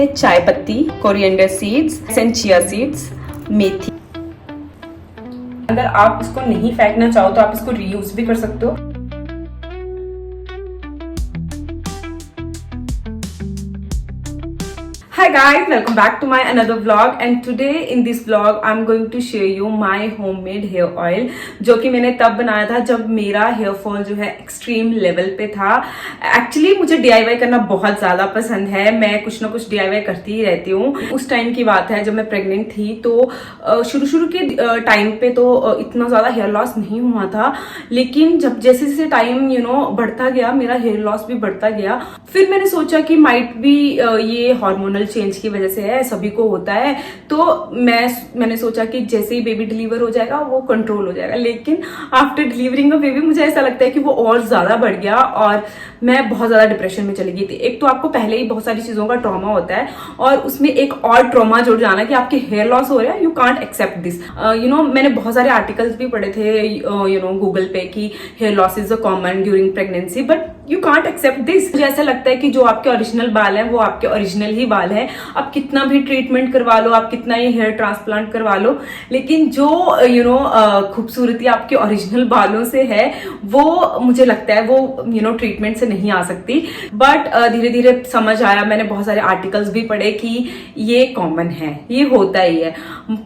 चाय पत्ती, coriander seeds, chia seeds, मेथी। अगर आप इसको नहीं फेंकना चाहो तो आप इसको रीयूज भी कर सकते हो। Hi guys, welcome back to my another vlog and today in this vlog I'm going to share you my homemade hair oil जो कि मैंने तब बनाया था जब मेरा हेयर फॉल जो है एक्सट्रीम लेवल पे था। एक्चुअली मुझे DIY करना बहुत ज़्यादा पसंद है, मैं कुछ ना कुछ DIY करती ही रहती हूँ। उस टाइम की बात है जब मैं प्रेग्नेंट थी, तो शुरू के टाइम पे तो इतना ज़्यादा हेयर लॉस नहीं हुआ था, लेकिन जब जैसे जैसे टाइम बढ़ता गया मेरा हेयर लॉस भी बढ़ता गया। फिर मैंने सोचा कि माइट भी ये हार्मोनल चेंज की वजह से है, सभी को होता है, तो मैंने सोचा कि जैसे ही बेबी डिलीवर हो जाएगा वो कंट्रोल हो जाएगा। लेकिन आफ्टर डिलीवरिंग अ बेबी मुझे ऐसा लगता है कि वो और ज्यादा बढ़ गया और मैं बहुत ज्यादा डिप्रेशन में चली गई थी। एक तो आपको पहले ही बहुत सारी चीजों का ट्रॉमा होता है और उसमें एक और ट्रॉमा जुड़ जाना कि आपके हेयर लॉस हो रहा है, यू कांट एक्सेप्ट दिस। मैंने बहुत सारे आर्टिकल्स भी पढ़े थे गूगल पे कि hair loss is a common during pregnancy, but you can't accept this. मुझे ऐसा लगता है कि जो आपके ओरिजिनल बाल हैं वो आपके ओरिजिनल ही बाल हैं। आप कितना भी ट्रीटमेंट करवा लो, आप कितना ही हेयर ट्रांसप्लांट करवा लो, लेकिन जो खूबसूरती आपके ओरिजिनल बालों से है वो मुझे लगता है वो ट्रीटमेंट से नहीं आ सकती। बट धीरे धीरे समझ आया, मैंने बहुत सारे आर्टिकल्स भी पढ़े कि ये कॉमन है, ये होता ही है।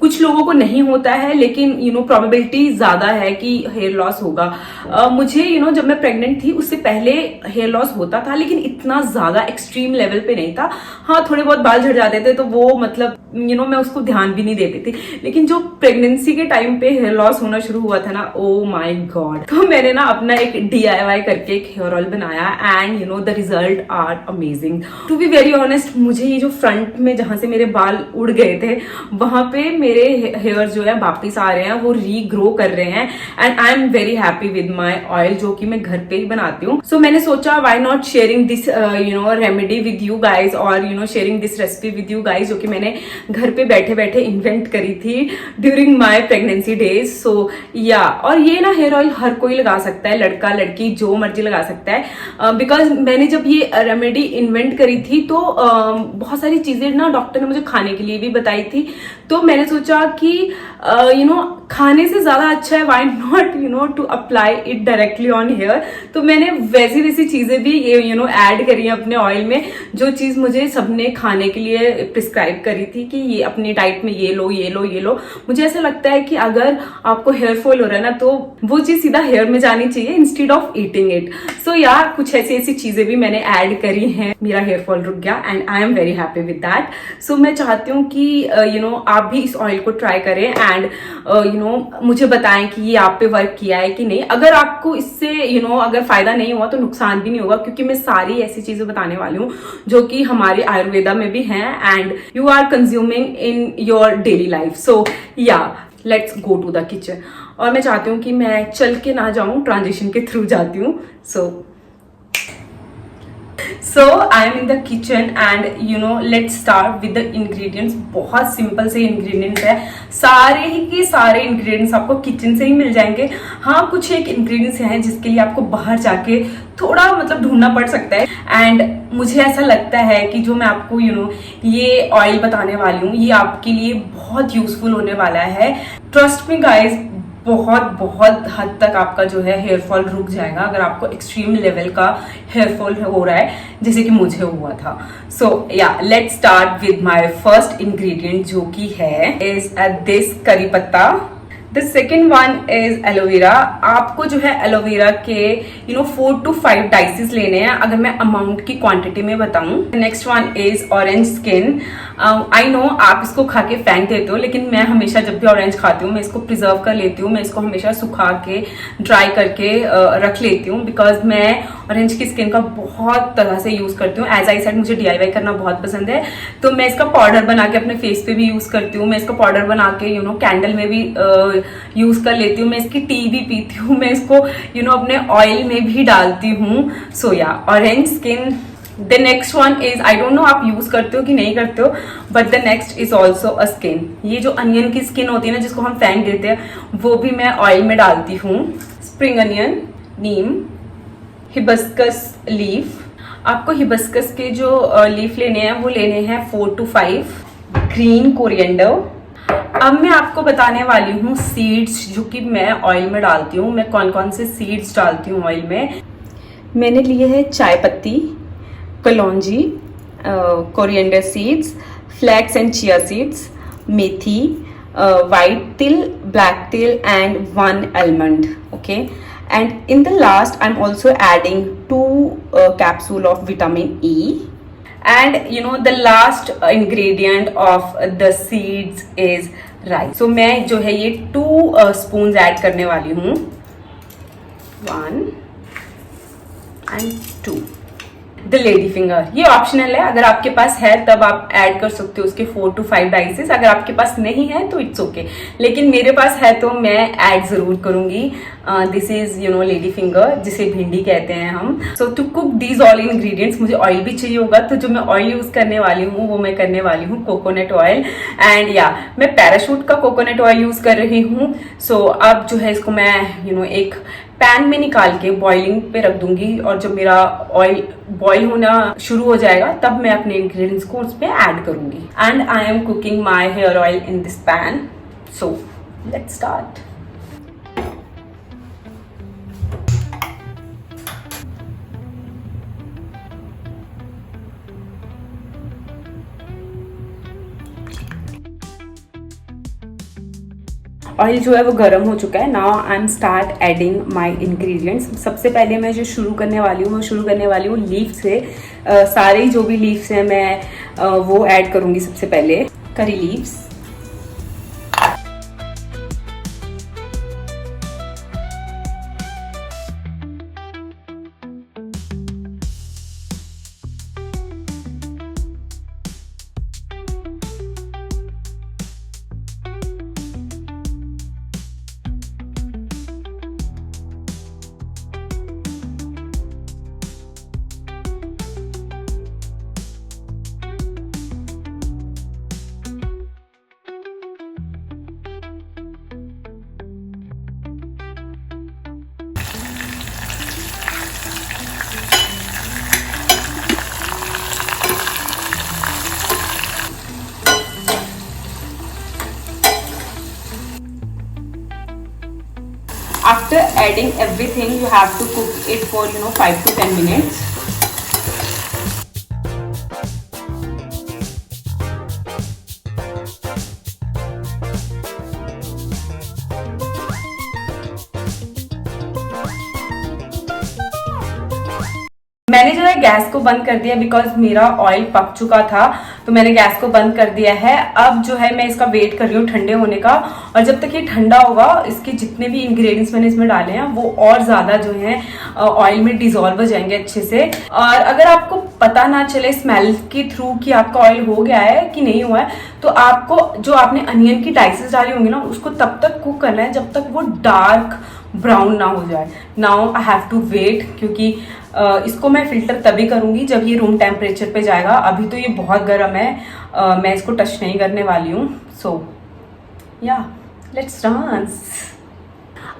कुछ लोगों को नहीं होता है, लेकिन प्रोबेबिलिटी ज्यादा है कि हेयर लॉस होगा। मुझे जब मैं प्रेग्नेंट थी उससे पहले हेयर लॉस होता था, लेकिन इतना ज्यादा एक्सट्रीम लेवल पे नहीं था। हाँ, थोड़े बहुत बाल झड़ जाते थे तो वो मतलब मैं उसको ध्यान भी नहीं देती थी, लेकिन जो प्रेगनेंसी के टाइम पे हेयर लॉस होना शुरू हुआ था ना, ओ माय गॉड। तो मैंने ना अपना एक DIY करके एक हेयर ऑयल बनाया and the result are amazing. To be very honest, मुझे ये जो फ्रंट में जहां से मेरे बाल उड़ गए थे वहां पे मेरे हेयर जो है वापिस आ रहे हैं, वो रीग्रो कर रहे हैं and I am very happy with my oil जो कि मैं घर पे ही बनाती हूँ। सो मैंने सोचा why not sharing this remedy with you guys और sharing this recipe with you guys, जो कि मैंने घर पे बैठे बैठे इन्वेंट करी थी ड्यूरिंग माई प्रेगनेंसी डेज। सो या, और ये ना हेयर ऑयल हर कोई लगा सकता है, लड़का लड़की जो मर्जी लगा सकता है। बिकॉज मैंने जब ये रेमेडी इन्वेंट करी थी तो बहुत सारी चीजें ना डॉक्टर ने मुझे खाने के लिए भी बताई थी, तो मैंने सोचा कि खाने से ज्यादा अच्छा है why not to apply it directly on hair. तो मैंने वैसी चीजें भी ऐड करी हैं अपने ऑयल में, जो चीज मुझे सबने खाने के लिए प्रिस्क्राइब करी थी कि ये अपनी डाइट में ये लो ये लो ये लो। मुझे ऐसा लगता है कि अगर आपको हेयर फॉल हो रहा है ना, तो वो चीज सीधा हेयर में जानी चाहिए इंस्टेड ऑफ ईटिंग इट। सो यार, कुछ ऐसी चीजें भी मैंने ऐड करी हैं, मेरा हेयर फॉल रुक गया and I am very happy with that. So मैं चाहती हूँ कि आप भी इस ऑयल को ट्राई करें एंड मुझे बताएं कि ये आप पे वर्क किया है कि नहीं। अगर आपको इससे अगर फायदा नहीं हुआ तो नुकसान भी नहीं होगा, क्योंकि मैं सारी ऐसी चीजें बताने वाली हूँ जो कि हमारे आयुर्वेदा में भी हैं and you are consuming in your daily life. So yeah, let's go to the kitchen. और मैं चाहती हूँ कि मैं चल के ना जाऊं, ट्रांजिशन के थ्रू जाती हूँ। So I am in the kitchen and let's start with the ingredients। बहुत सिंपल से ingredients है, सारे ही के सारे ingredients आपको किचन से ही मिल जाएंगे। हाँ, कुछ एक ingredients हैं जिसके लिए आपको बाहर जाके थोड़ा ढूंढना पड़ सकता है। एंड मुझे ऐसा लगता है कि जो मैं आपको ये ऑयल बताने वाली हूँ ये आपके लिए बहुत यूजफुल होने वाला है। ट्रस्ट मी गाइज, बहुत हद तक आपका जो है हेयर फॉल रुक जाएगा अगर आपको एक्सट्रीम लेवल का हेयर फॉल हो रहा है, जैसे कि मुझे हुआ था। सो yeah, let's start with my first ingredient जो कि है इज दिस करी पत्ता। The second one is aloe vera. आपको जो है एलोवेरा के 4 to 5 डाइसेस लेने हैं, अगर मैं अमाउंट की क्वांटिटी में बताऊं। Next one is orange skin. I know आप इसको खा के फेंक देते हो, लेकिन मैं हमेशा जब भी ऑरेंज खाती हूँ मैं इसको प्रिजर्व कर लेती हूँ। मैं इसको हमेशा सुखा के ड्राई करके रख लेती हूँ, बिकॉज मैं ऑरेंज की स्किन का बहुत तरह से यूज करती हूँ। एज आई सेड, मुझे DIY करना बहुत पसंद है, तो मैं इसका पाउडर बना के अपने फेस पे भी यूज करती हूँ। मैं इसका पाउडर बना के कैंडल में भी यूज कर लेती हूँ। मैं इसकी टी भी पीती हूँ, मैं इसको अपने ऑयल में भी डालती हूँ। सो या, orange skin. The next one is, I don't know आप यूज करते हो कि नहीं करते हो, but the next is also a skin. ये जो अनियन की स्किन होती है ना, जिसको हम फेंक देते हैं, वो भी मैं ऑयल में डालती हूँ। स्प्रिंग अनियन, नीम, हिबिस्कस लीफ, आपको हिबिस्कस के जो लीफ लेने हैं वो लेने हैं 4 to 5 ग्रीन कोरिएंडर। अब मैं आपको बताने वाली हूँ सीड्स जो कि मैं ऑयल में डालती हूँ। मैं कौन कौन से सीड्स डालती हूँ ऑयल में। मैंने लिए है चाय पत्ती, कलौंजी, coriander seeds, flax and chia seeds, मेथी, white till, black till, and 1 almond. Okay, and in the last I'm also adding 2 capsule of vitamin E, and you know the last ingredient of the seeds is rice. So मैं जो है ये 2 spoons add करने वाली हूँ, 1 and 2। The lady finger ये optional है, अगर आपके पास है तब आप ऐड कर सकते हो उसके 4 to 5 डाइसेस, अगर आपके पास नहीं है तो इट्स ओके, लेकिन मेरे पास है तो मैं ऐड जरूर करूंगी। This is you know lady finger, जिसे भिंडी कहते हैं हम। So to cook these all ingredients मुझे ऑयल भी चाहिए होगा, तो जो मैं ऑयल यूज करने वाली हूँ वो मैं करने वाली हूँ कोकोनट ऑयल। एंड या मैं पैराशूट का कोकोनट ऑयल यूज कर रही हूँ। सो अब जो है इसको मैं यू नो एक पैन में निकाल के बॉइलिंग पे रख दूंगी, और जब मेरा ऑयल बॉईल होना शुरू हो जाएगा तब मैं अपने इंग्रेडिएंट्स को उस पे ऐड करूंगी। And I am cooking my hair oil in this pan. So let's start. Oil जो है वो गर्म हो चुका है। Now I am start adding my ingredients. सबसे पहले मैं जो शुरू करने वाली हूँ लीफ से। सारे जो भी लीव्स हैं मैं वो ऐड करूंगी। सबसे पहले curry leaves, after adding everything you have to cook it for 5 to 10 minutes. मैंने जो है गैस को बंद कर दिया बिकॉज मेरा ऑयल पक चुका था, तो मैंने गैस को बंद कर दिया है। अब जो है मैं इसका वेट कर रही हूँ ठंडे होने का, और जब तक ये ठंडा होगा इसके जितने भी इंग्रेडिएंट्स मैंने इसमें डाले हैं वो और ज्यादा जो है ऑयल में डिजोल्व हो जाएंगे अच्छे से। और अगर आपको पता ना चले स्मेल के थ्रू कि आपका ऑयल हो गया है कि नहीं हुआ है, तो आपको जो आपने अनियन की डाइसेस डाली होंगी ना उसको तब तक कुक करना है जब तक वो डार्क ब्राउन ना हो जाए। Now I have to wait, क्योंकि इसको मैं फिल्टर तभी करूंगी जब ये रूम टेम्परेचर पे जाएगा। अभी तो ये बहुत गर्म है, मैं इसको टच नहीं करने वाली हूँ। सो या लेट्स डांस।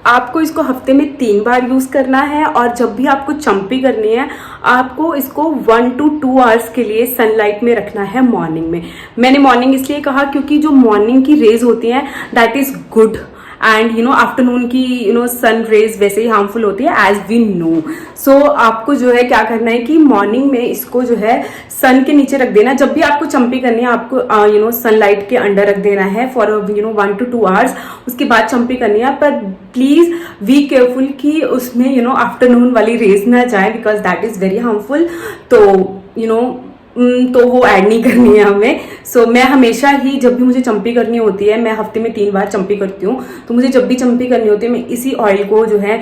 आपको इसको हफ्ते में 3 बार यूज करना है, और जब भी आपको चम्पी करनी है आपको इसको 1 to 2 आवर्स के लिए सनलाइट में रखना है मॉर्निंग में। मैंने मॉर्निंग इसलिए कहा क्योंकि जो मॉर्निंग की रेज होती हैं that is good, and afternoon की सन रेज वैसे ही हार्मफुल होती है एज वी नो। सो आपको जो है क्या करना है कि मॉर्निंग में इसको जो है सन के नीचे रख देना। जब भी आपको चम्पी करनी है आपको सनलाइट के अंडर रख देना है फॉर 1 to 2 आवर्स। उसके बाद चम्पी करनी है, पर प्लीज बी केयरफुल कि उसमें आफ्टरनून वाली रेज ना जाए because that is very harmful. तो तो वो ऐड नहीं करनी है हमें। सो मैं हमेशा ही जब भी मुझे चम्पी करनी होती है, मैं हफ्ते में 3 बार चम्पी करती हूँ, तो मुझे जब भी चम्पी करनी होती है मैं इसी ऑयल को जो है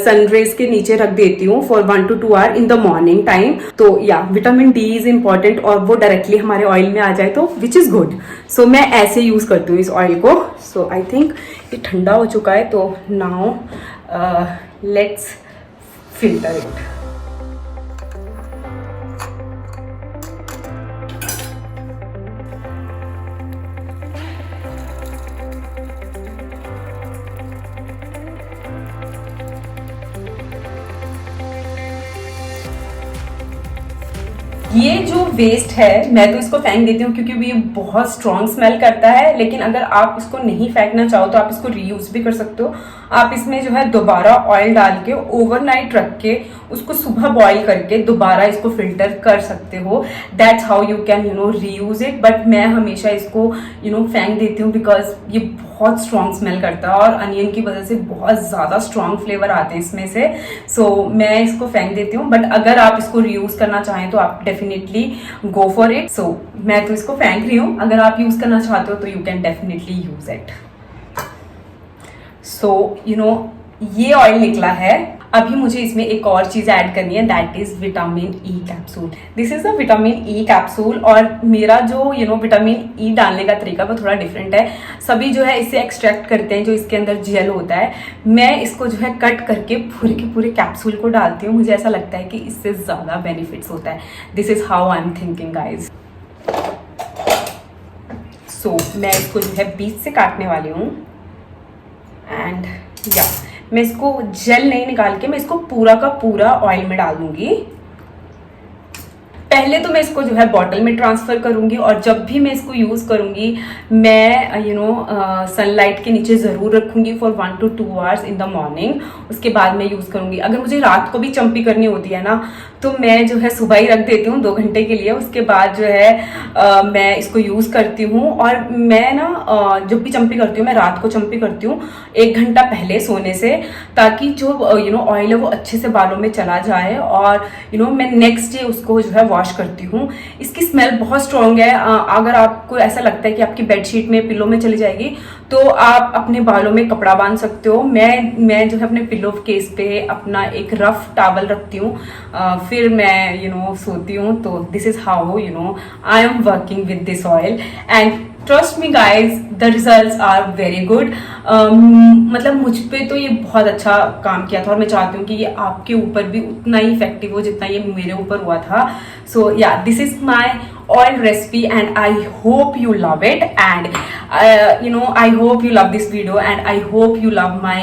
सनरेज के नीचे रख देती हूँ for 1 to 2 hour in the morning time. तो या विटामिन डी इज इम्पॉर्टेंट, और वो डायरेक्टली हमारे ऑयल में आ जाए तो विच इज गुड। सो मैं ऐसे यूज करती हूँ इस ऑयल को। सो आई थिंक ये ठंडा हो चुका है, तो नाउ लेट्स फिल्टर इट। ये जो वेस्ट है मैं तो इसको फेंक देती हूँ क्योंकि ये बहुत स्ट्रॉन्ग स्मेल करता है, लेकिन अगर आप इसको नहीं फेंकना चाहो तो आप इसको रीयूज भी कर सकते हो। आप इसमें जो है दोबारा ऑयल डाल के ओवरनाइट रख के उसको सुबह बॉईल करके दोबारा इसको फिल्टर कर सकते हो। That's how you can reuse it. But मैं हमेशा इसको फेंक देती हूँ बिकॉज ये बहुत स्ट्रॉन्ग स्मेल करता है और अनियन की वजह से बहुत ज़्यादा स्ट्रॉन्ग फ्लेवर आते हैं इसमें से। सो मैं इसको फेंक देती हूँ, बट अगर आप इसको रीयूज करना चाहें तो आप डेफिनेटली गो फॉर इट। सो मैं तो इसको फेंक रही हूँ, अगर आप यूज करना चाहते हो तो you can definitely use it. So ये ऑयल निकला है। अभी मुझे इसमें एक और चीज ऐड करनी है, that is vitamin E capsule. This is a vitamin E capsule. और मेरा जो विटामिन ई डालने का तरीका वो थोड़ा डिफरेंट है। सभी जो है इसे एक्सट्रैक्ट करते हैं, जो इसके अंदर जेल होता है। मैं इसको जो है कट करके पूरे के पूरे कैप्सूल को डालती हूँ। मुझे ऐसा लगता है कि इससे ज्यादा बेनिफिट्स होता है। This is how I am thinking guys. So मैं इसको जो है बीच से काटने वाली हूँ एंड या मैं इसको जेल नहीं निकाल के मैं इसको पूरा का पूरा ऑयल में डाल दूंगी। पहले तो मैं इसको जो है बॉटल में ट्रांसफर करूंगी और जब भी मैं इसको यूज करूंगी मैं सनलाइट के नीचे जरूर रखूंगी for 1 to 2 hours in the morning. उसके बाद मैं यूज करूंगी। अगर मुझे रात को भी चंपी करनी होती है ना तो मैं जो है सुबह ही रख देती हूँ 2 घंटे के लिए। उसके बाद जो है मैं इसको यूज करती हूँ। और मैं ना जब भी चंपी करती हूँ मैं रात को चंपी करती हूँ 1 घंटा पहले सोने से, ताकि जो ऑयल है वो अच्छे से बालों में चला जाए। और मैं नेक्स्ट डे उसको जो है वॉश करती हूँ। इसकी स्मेल बहुत स्ट्रॉन्ग है। अगर आपको ऐसा लगता है कि आपकी बेडशीट में पिलो में चली जाएगी तो आप अपने बालों में कपड़ा बांध सकते हो। मैं जो है अपने पिलो केस पे अपना एक रफ टॉवल रखती हूँ, फिर मैं सोती हूँ। तो this is how I am working with this oil and trust me guys the results are very good. मतलब मुझ पे तो ये बहुत अच्छा काम किया था और मैं चाहती हूँ कि ये आपके ऊपर भी उतना ही इफेक्टिव हो जितना ये मेरे ऊपर हुआ था। सो yeah this is my oil recipe and I hope you love it and I hope you love this video and I hope you love my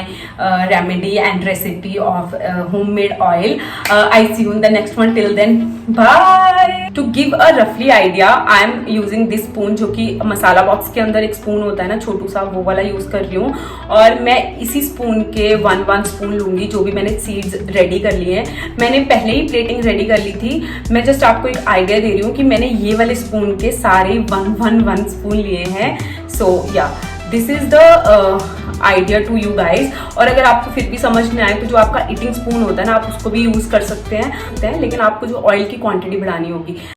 remedy and recipe of homemade oil. I see you in the next one. Till then, bye. To give a roughly idea, I am using this spoon जो कि मसाला box के अंदर एक spoon होता है ना छोटू सा, वो वाला यूज कर रही हूँ। और मैं इसी स्पून के 1 स्पून लूंगी जो भी मैंने सीड्स रेडी कर लिए हैं। मैंने पहले ही प्लेटिंग रेडी कर ली थी। मैं जस्ट आपको एक आइडिया दे रही हूँ कि मैंने ये वाले स्पून के सारे 1 स्पून लिए हैं। So yeah this is the idea to you guys. और अगर आपको फिर भी समझ में आए तो जो आपका ईटिंग स्पून होता है ना आप उसको भी यूज कर सकते हैं, लेकिन आपको जो ऑयल की क्वांटिटी बढ़ानी होगी।